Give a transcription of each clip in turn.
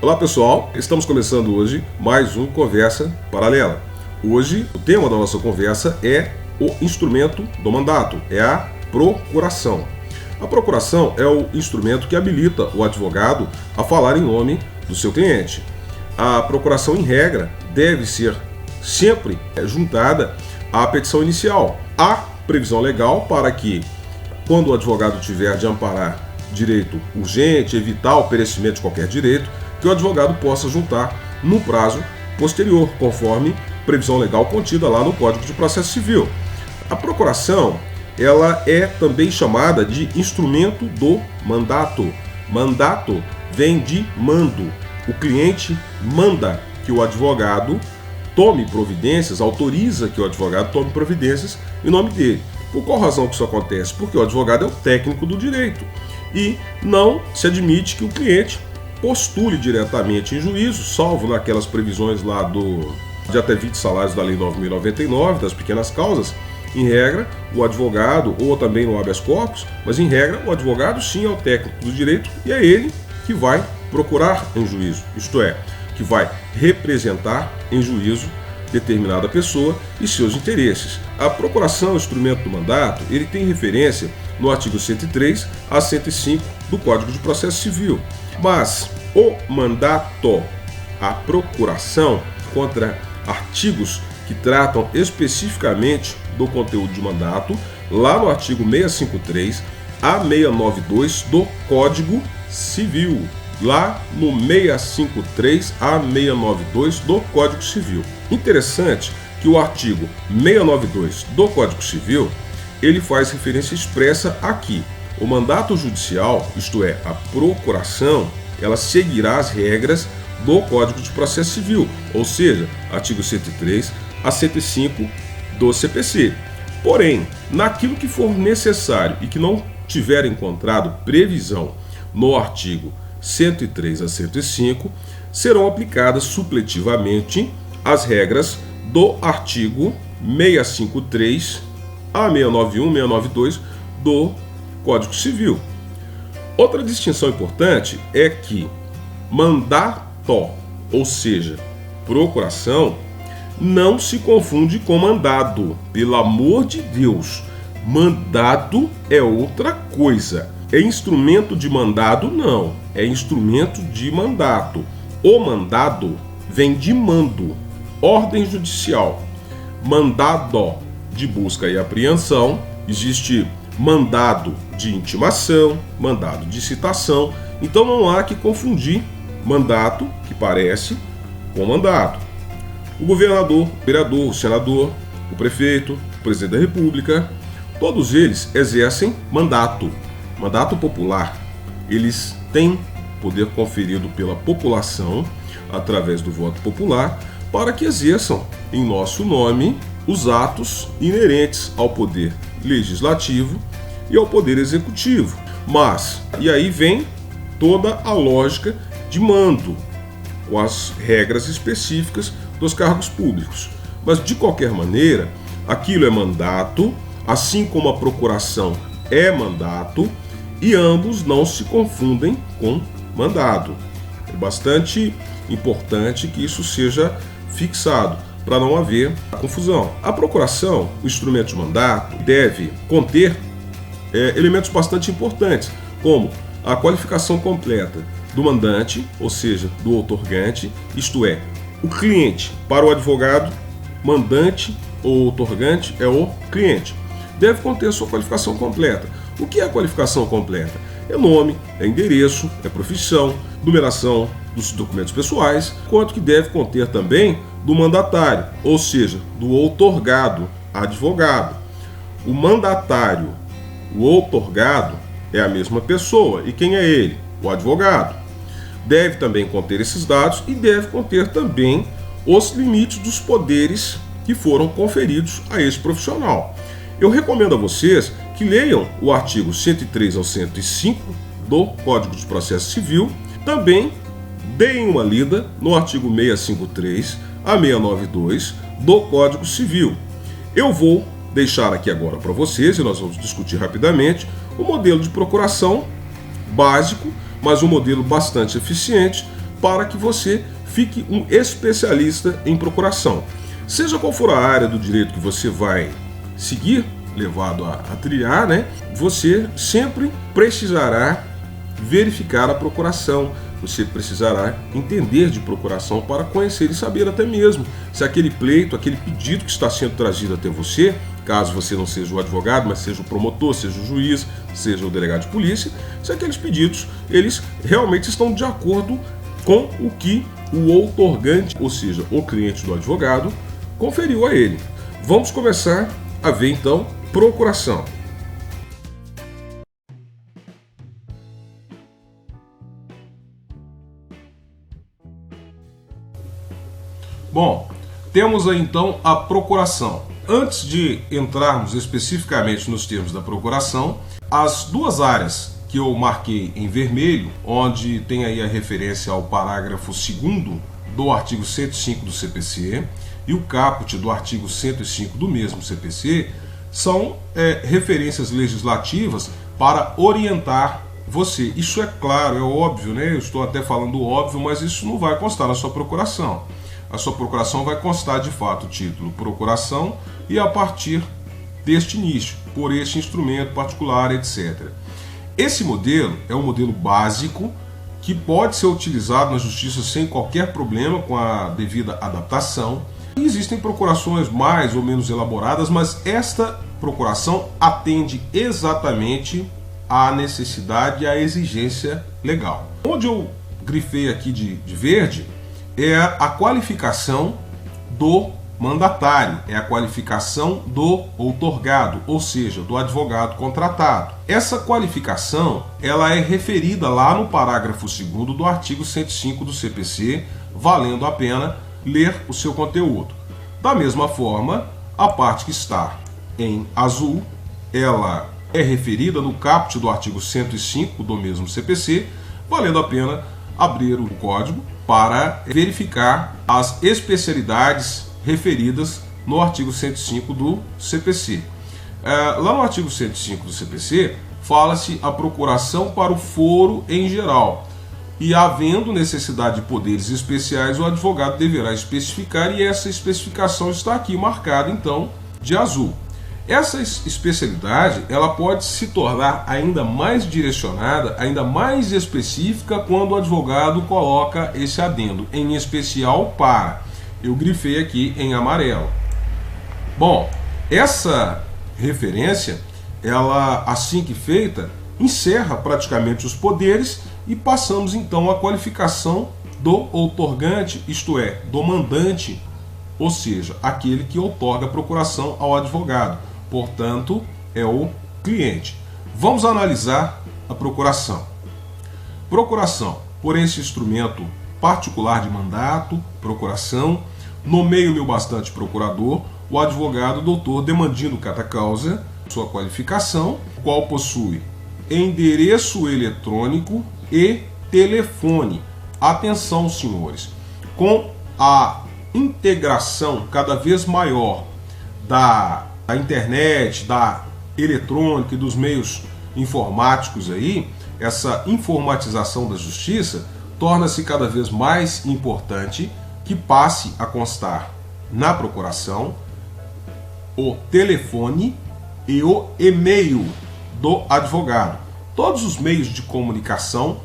Olá pessoal, estamos começando hoje mais um Conversa Paralela. Hoje o tema da nossa conversa é o instrumento do mandato, é a procuração. A procuração é o instrumento que habilita o advogado a falar em nome do seu cliente. A procuração, em regra, deve ser sempre juntada à petição inicial. Há previsão legal para que, quando o advogado tiver de amparar direito urgente, evitar o perecimento de qualquer direito, que o advogado possa juntar no prazo posterior, conforme previsão legal contida lá no Código de Processo Civil. A procuração, ela é também chamada de instrumento do mandato. Mandato vem de mando. O cliente manda que o advogado tome providências, autoriza que o advogado tome providências em nome dele. Por qual razão que isso acontece? Porque o advogado é o técnico do direito e não se admite que o cliente postule diretamente em juízo, salvo naquelas previsões lá de até 20 salários da Lei 9.099, das pequenas causas. Em regra, o advogado, ou também no habeas corpus, mas em regra, o advogado sim é o técnico do direito e é ele que vai procurar em juízo, isto é, que vai representar em juízo determinada pessoa e seus interesses. A procuração, instrumento do mandato, ele tem referência no artigo 103 a 105 do Código de Processo Civil. Mas o mandato, a procuração, contra artigos que tratam especificamente do conteúdo de mandato, lá no artigo 653 a 692 do Código Civil. Lá no 653 a 692 do Código Civil. Interessante que o artigo 692 do Código Civil, ele faz referência expressa aqui. O mandato judicial, isto é, a procuração, ela seguirá as regras do Código de Processo Civil, ou seja, artigo 103 a 105 do CPC. Porém, naquilo que for necessário e que não tiver encontrado previsão no artigo 103 a 105, serão aplicadas supletivamente as regras do artigo 653 a 691, 692 do Código Civil. Outra distinção importante é que mandato, ou seja, procuração, não se confunde com mandado. Pelo amor de Deus, mandado é outra coisa. É instrumento de mandado? Não, é instrumento de mandato. O mandado vem de mando, ordem judicial. Mandado de busca e apreensão, existe mandado de intimação, mandado de citação. Então não há que confundir mandato, que parece, com mandado. O governador, o vereador, o senador, o prefeito, o presidente da República, todos eles exercem mandato. Mandato popular. Eles têm poder conferido pela população, através do voto popular, para que exerçam em nosso nome os atos inerentes ao poder legislativo e ao poder executivo. Mas, e aí vem toda a lógica de mando, com as regras específicas dos cargos públicos. Mas, de qualquer maneira, aquilo é mandato, assim como a procuração é mandato, e ambos não se confundem com mandado. É bastante importante que isso seja fixado, para não haver confusão. A procuração, o instrumento de mandato, deve conter elementos bastante importantes, como a qualificação completa do mandante, ou seja, do outorgante, isto é, o cliente. Para o advogado, mandante ou outorgante é o cliente. Deve conter sua qualificação completa. O que é a qualificação completa? É nome, é endereço, é profissão, numeração dos documentos pessoais, quanto que deve conter também do mandatário, ou seja, do outorgado, advogado. O mandatário, o outorgado é a mesma pessoa. E quem é ele? O advogado. Deve também conter esses dados e deve conter também os limites dos poderes que foram conferidos a esse profissional. Eu recomendo a vocês que leiam o artigo 103 ao 105 do Código de Processo Civil. Também deem uma lida no artigo 653 a 692 do Código Civil. Eu vou deixar aqui agora para vocês, e nós vamos discutir rapidamente, o modelo de procuração básico, mas um modelo bastante eficiente, para que você fique um especialista em procuração. Seja qual for a área do direito que você vai seguir, levado a trilhar, né? Você sempre precisará verificar a procuração, você precisará entender de procuração para conhecer e saber até mesmo se aquele pleito, aquele pedido que está sendo trazido até você, caso você não seja o advogado, mas seja o promotor, seja o juiz, seja o delegado de polícia, se aqueles pedidos, eles realmente estão de acordo com o que o outorgante, ou seja, o cliente do advogado, conferiu a ele. Vamos começar a ver então procuração. Bom, temos aí então a procuração. Antes de entrarmos especificamente nos termos da procuração, as duas áreas que eu marquei em vermelho, onde tem aí a referência ao parágrafo 2º do artigo 105 do CPC e o caput do artigo 105 do mesmo CPC, são referências legislativas para orientar você. Isso é claro, é óbvio, né? Eu estou até falando óbvio, mas isso não vai constar na sua procuração. A sua procuração vai constar de fato o título procuração e a partir deste início, por este instrumento particular, etc. Esse modelo é um modelo básico que pode ser utilizado na justiça sem qualquer problema, com a devida adaptação. E existem procurações mais ou menos elaboradas, mas esta procuração atende exatamente à necessidade e à exigência legal. Onde eu grifei aqui de verde é a qualificação do mandatário, é a qualificação do outorgado, ou seja, do advogado contratado. Essa qualificação, ela é referida lá no parágrafo 2º do artigo 105 do CPC, valendo a pena ler o seu conteúdo. Da mesma forma, a parte que está em azul, ela é referida no caput do artigo 105 do mesmo CPC, valendo a pena abrir o código para verificar as especialidades referidas no artigo 105 do CPC. Lá no artigo 105 do CPC, fala-se a procuração para o foro em geral. E havendo necessidade de poderes especiais, o advogado deverá especificar, e essa especificação está aqui marcada, então, de azul. Essa especialidade, ela pode se tornar ainda mais direcionada, ainda mais específica quando o advogado coloca esse adendo, em especial para. Eu grifei aqui em amarelo. Bom, essa referência, ela, assim que feita, encerra praticamente os poderes e passamos então à qualificação do outorgante, isto é, do mandante, ou seja, aquele que outorga a procuração ao advogado. Portanto, é o cliente. Vamos analisar a procuração. Procuração, por esse instrumento particular de mandato, procuração, nomeio meu bastante procurador, o advogado doutor Demandino Catacausa, sua qualificação, qual possui endereço eletrônico e telefone. Atenção, senhores, com a integração cada vez maior da internet, da eletrônica e dos meios informáticos aí, essa informatização da justiça torna-se cada vez mais importante que passe a constar na procuração o telefone e o e-mail do advogado. Todos os meios de comunicação,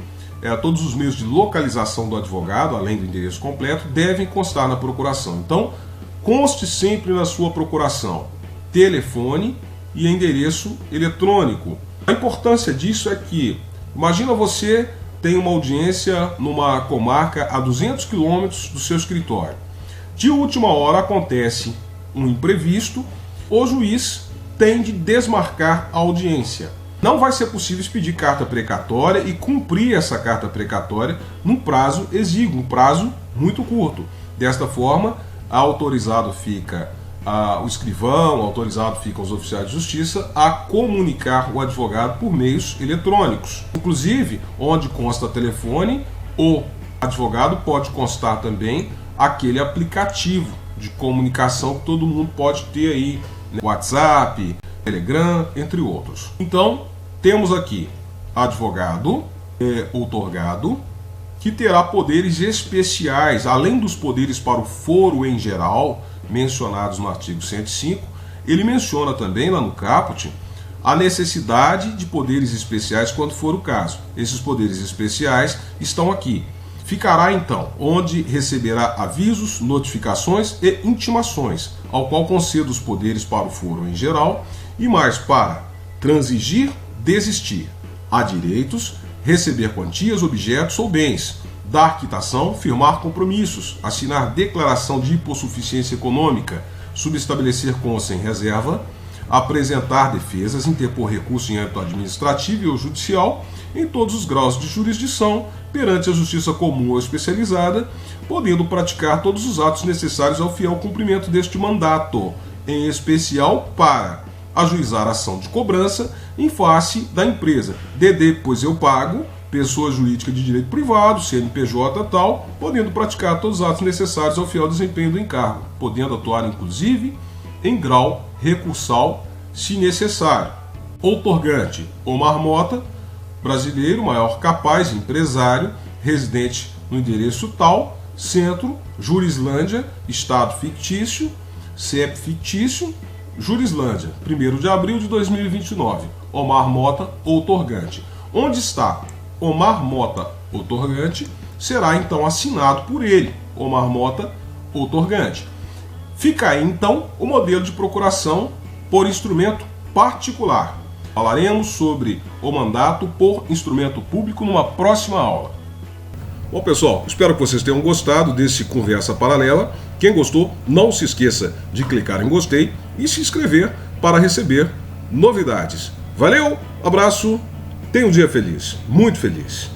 todos os meios de localização do advogado, além do endereço completo, devem constar na procuração. Então, conste sempre na sua procuração telefone e endereço eletrônico. A importância disso é que, imagina você tem uma audiência numa comarca a 200 quilômetros do seu escritório. De última hora acontece um imprevisto, o juiz tem de desmarcar a audiência. Não vai ser possível expedir carta precatória e cumprir essa carta precatória num prazo exíguo, um prazo muito curto. Desta forma, autorizado fica o escrivão, autorizado ficam os oficiais de justiça a comunicar o advogado por meios eletrônicos. Inclusive, onde consta telefone, o advogado pode constar também aquele aplicativo de comunicação que todo mundo pode ter aí, né? WhatsApp, Telegram, entre outros. Então, temos aqui advogado, outorgado, que terá poderes especiais, além dos poderes para o foro em geral, mencionados no artigo 105, ele menciona também lá no caput a necessidade de poderes especiais quando for o caso. Esses poderes especiais estão aqui. Ficará então onde receberá avisos, notificações e intimações, ao qual concede os poderes para o foro em geral e mais para transigir, desistir. Há direitos, receber quantias, objetos ou bens, dar quitação, firmar compromissos, assinar declaração de hipossuficiência econômica, subestabelecer com ou sem reserva, apresentar defesas, interpor recurso em âmbito administrativo ou judicial, em todos os graus de jurisdição, perante a justiça comum ou especializada, podendo praticar todos os atos necessários ao fiel cumprimento deste mandato, em especial para ajuizar ação de cobrança em face da empresa. DD, pois eu pago, pessoa jurídica de direito privado, CNPJ tal, podendo praticar todos os atos necessários ao fiel desempenho do encargo, podendo atuar inclusive em grau recursal, se necessário. Outorgante, Omar Mota, brasileiro, maior capaz, empresário, residente no endereço tal, centro, Jurislândia, estado fictício, CEP fictício, Jurislândia, 1º de abril de 2029. Omar Mota, outorgante. Onde está Omar Mota, outorgante, será então assinado por ele, Omar Mota, outorgante. Fica aí então o modelo de procuração por instrumento particular. Falaremos sobre o mandato por instrumento público numa próxima aula. Bom, pessoal, espero que vocês tenham gostado desse Conversa Paralela. Quem gostou, não se esqueça de clicar em gostei e se inscrever para receber novidades. Valeu, abraço, tenha um dia feliz, muito feliz.